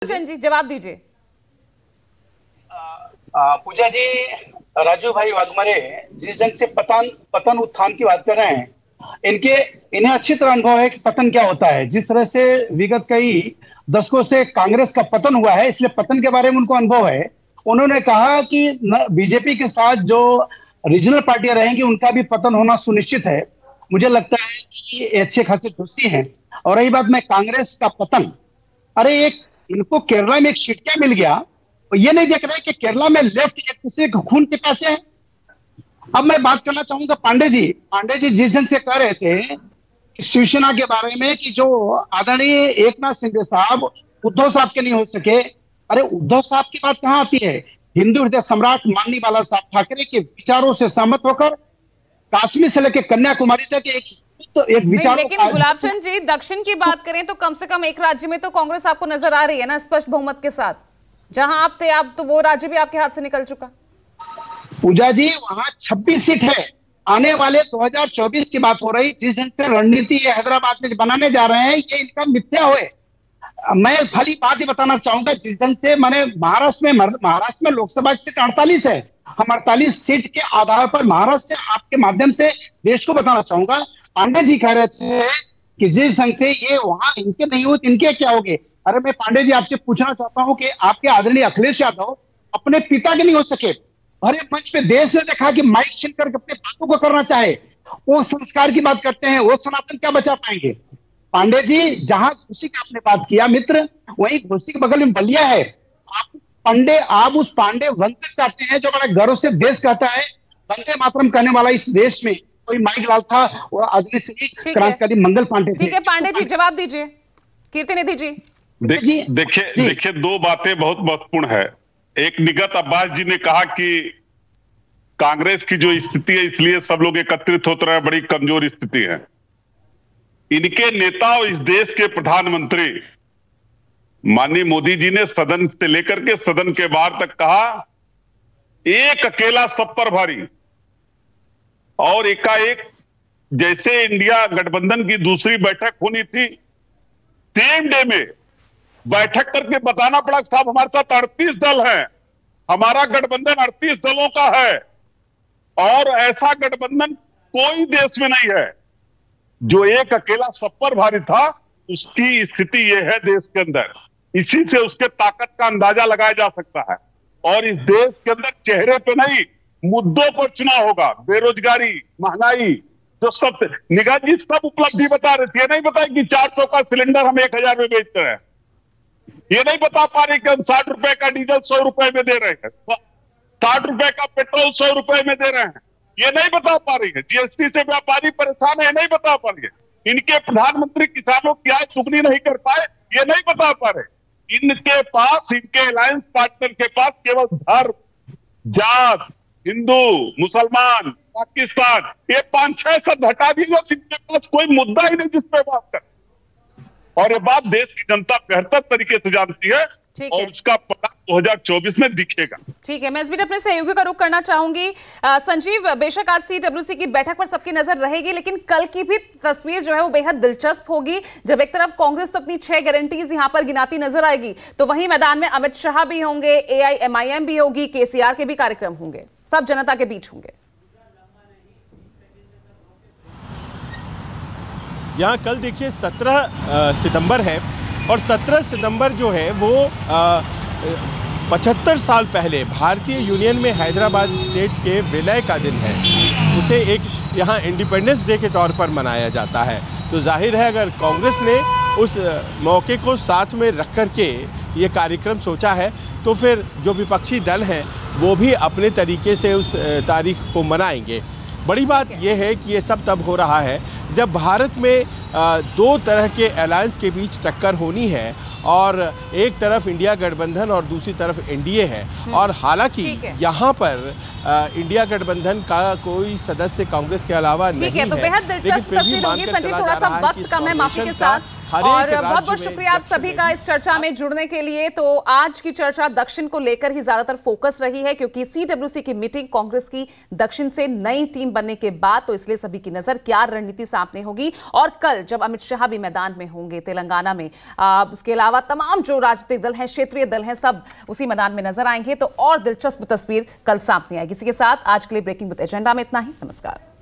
चंद जी जवाब दीजिए। पूजा जी, राजू भाई वाघमारे जिस ढंग से पतन उत्थान की बात कर रहे हैं, इन्हें अच्छी तरह अनुभव है कि पतन क्या होता है। जिस तरह से विगत कई दशकों से कांग्रेस का पतन हुआ है, इसलिए पतन के बारे में उनको अनुभव है। उन्होंने कहा कि बीजेपी के साथ जो रीजनल पार्टियां रहेंगी उनका भी पतन होना सुनिश्चित है। मुझे लगता है कि ये अच्छे खासे दोषी हैं। और रही बात में कांग्रेस का पतन, अरे एक इनको केरला में एक सीट क्या मिल गया, ये नहीं देख रहे कि केरला में लेफ्ट एक दूसरे के खून के प्यासे हैं। अब मैं बात करना चाहूंगा पांडे जी जिस ढंग से कह रहे थे शिवसेना के बारे में कि जो आदरणीय एकनाथ शिंदे साहब उद्धव साहब के नहीं हो सके, अरे उद्धव साहब की बात कहां आती है। हिंदू हृदय सम्राट माननीय बाला साहब ठाकरे के विचारों से सहमत होकर कश्मीर से लेकर कन्याकुमारी तक एक विचार। लेकिन गुलाबचंद जी, दक्षिण की बात करें तो कम से कम एक राज्य में तो कांग्रेस आपको नजर आ रही है ना, स्पष्ट बहुमत के साथ। जहां आप थे, आप तो वो राज्य भी आपके हाथ से निकल चुका। पूजा जी, वहां 26 सीट है। आने वाले 2024 की बात हो रही। जिस ढंग से रणनीति ये हैदराबाद में बनाने जा रहे हैं, ये इनका मिथ्या हुए। मैं खाली बात ही बताना चाहूंगा, जिस ढंग से मैंने महाराष्ट्र में लोकसभा सीट 48 है। हम 48 सीट के आधार पर महाराष्ट्र से आपके माध्यम से देश को बताना चाहूंगा। पांडे जी कह रहे थे कि जिस ढंग से ये वहां इनके नहीं हुए, इनके क्या हो गए। अरे मैं पांडे जी आपसे पूछना चाहता हूं कि आपके आदरणीय अखिलेश यादव अपने पिता के नहीं हो सके, भरे मंच पे देश ने देखा कि माइक छीन करके अपने बातों को करना चाहे, वो संस्कार की बात करते हैं, वो सनातन क्या बचा पाएंगे। पांडे जी, जहां घोसी की आपने बात किया मित्र, वही घोसी के बगल में बलिया है। आप उस पांडे वंश चाहते हैं जो बड़ा गर्व से देश कहता है। वंदे मातरम कहने वाला इस देश में कोई माइक लाल था, वो आदमी सिंह क्रांतिकारी मंगल पांडे थे। ठीक है पांडे जी, जवाब दीजिए। कीर्तिनिधि जी देखिए दो बातें बहुत महत्वपूर्ण है। एक, निगत अब्बास जी ने कहा कि कांग्रेस की जो स्थिति है इसलिए सब लोग एकत्रित होते रहे, बड़ी कमजोर स्थिति है। इनके नेता और इस देश के प्रधानमंत्री माननीय मोदी जी ने सदन से लेकर के सदन के बाहर तक कहा, एक अकेला सब पर भारी। और एकाएक जैसे इंडिया गठबंधन की दूसरी बैठक होनी थी, सेम डे में बैठक करके बताना पड़ा साहब हमारे साथ 38 दल हैं, हमारा गठबंधन 38 दलों का है। और ऐसा गठबंधन कोई देश में नहीं है। जो एक अकेला सब पर भारी था, उसकी स्थिति यह है देश के अंदर। इसी से उसके ताकत का अंदाजा लगाया जा सकता है। और इस देश के अंदर चेहरे पे नहीं, मुद्दों पर चुनाव होगा। बेरोजगारी, महंगाई, जो सब निगाह जी सब उपलब्धि बता रही थी। ये नहीं बताया कि 400 का सिलेंडर हम 1000 में बेचते हैं। ये नहीं बता पा रहे कि हम 60 रुपए का डीजल 100 रुपए में दे रहे हैं, 60 रुपए का पेट्रोल 100 रुपए में दे रहे हैं। ये नहीं बता पा रही है। जीएसटी से व्यापारी परेशान है, नहीं बता पा रही है। इनके प्रधानमंत्री किसानों की आय दुगनी नहीं कर पाए, ये नहीं बता पा रहे। इनके पास, इनके अलायंस पार्टनर के पास केवल धर्म, जात, हिंदू, मुसलमान, पाकिस्तान, ये 5-6 शब्द हटा दीजिए, इनके पास कोई मुद्दा ही नहीं जिस पे बात कर। और ये बात देश की जनता बेहतर तरीके से जानती है और उसका पता 2024 में दिखेगा। ठीक है, मैं इस बीच अपने सहयोगी का रुख करना चाहूंगी। संजीव, बेशक आज सीडब्ल्यूसी की बैठक पर सबकी नजर रहेगी, लेकिन कल की भी तस्वीर जो है वो बेहद दिलचस्प होगी। जब एक तरफ कांग्रेस तो अपनी 6 गारंटीज यहां पर गिनाती नजर आएगी, तो वहीं मैदान में अमित शाह भी होंगे, AIMIM भी होगी, KCR के भी कार्यक्रम होंगे, सब जनता के बीच होंगे। यहाँ कल देखिए 17 सितंबर है और 17 सितंबर जो है वो 75 साल पहले भारतीय यूनियन में हैदराबाद स्टेट के विलय का दिन है। उसे एक यहाँ इंडिपेंडेंस डे के तौर पर मनाया जाता है। तो जाहिर है अगर कांग्रेस ने उस मौके को साथ में रख कर के ये कार्यक्रम सोचा है, तो फिर जो विपक्षी दल हैं वो भी अपने तरीके से उस तारीख को मनाएंगे। बड़ी बात यह है कि ये सब तब हो रहा है जब भारत में 2 तरह के अलायंस के बीच टक्कर होनी है, और एक तरफ इंडिया गठबंधन और दूसरी तरफ एनडीए है। और हालांकि यहाँ पर इंडिया गठबंधन का कोई सदस्य कांग्रेस के अलावा नहीं है। तो बेहद दिलचस्प तस्वीर होगी। संजीव, थोड़ा सा वक्त कम है, माफी के साथ हर और एक बहुत बहुत शुक्रिया आप सभी का इस चर्चा में जुड़ने के लिए। तो आज की चर्चा दक्षिण को लेकर ही ज्यादातर फोकस रही है, क्योंकि सीडब्ल्यूसी की मीटिंग कांग्रेस की दक्षिण से नई टीम बनने के बाद, तो इसलिए सभी की नजर क्या रणनीति सामने होगी। और कल जब अमित शाह भी मैदान में होंगे तेलंगाना में, उसके अलावा तमाम जो राजनीतिक दल हैं, क्षेत्रीय दल हैं, सब उसी मैदान में नजर आएंगे, तो और दिलचस्प तस्वीर कल सामने आएगी। इसी के साथ आज के लिए ब्रेकिंग विद एजेंडा में इतना ही। नमस्कार।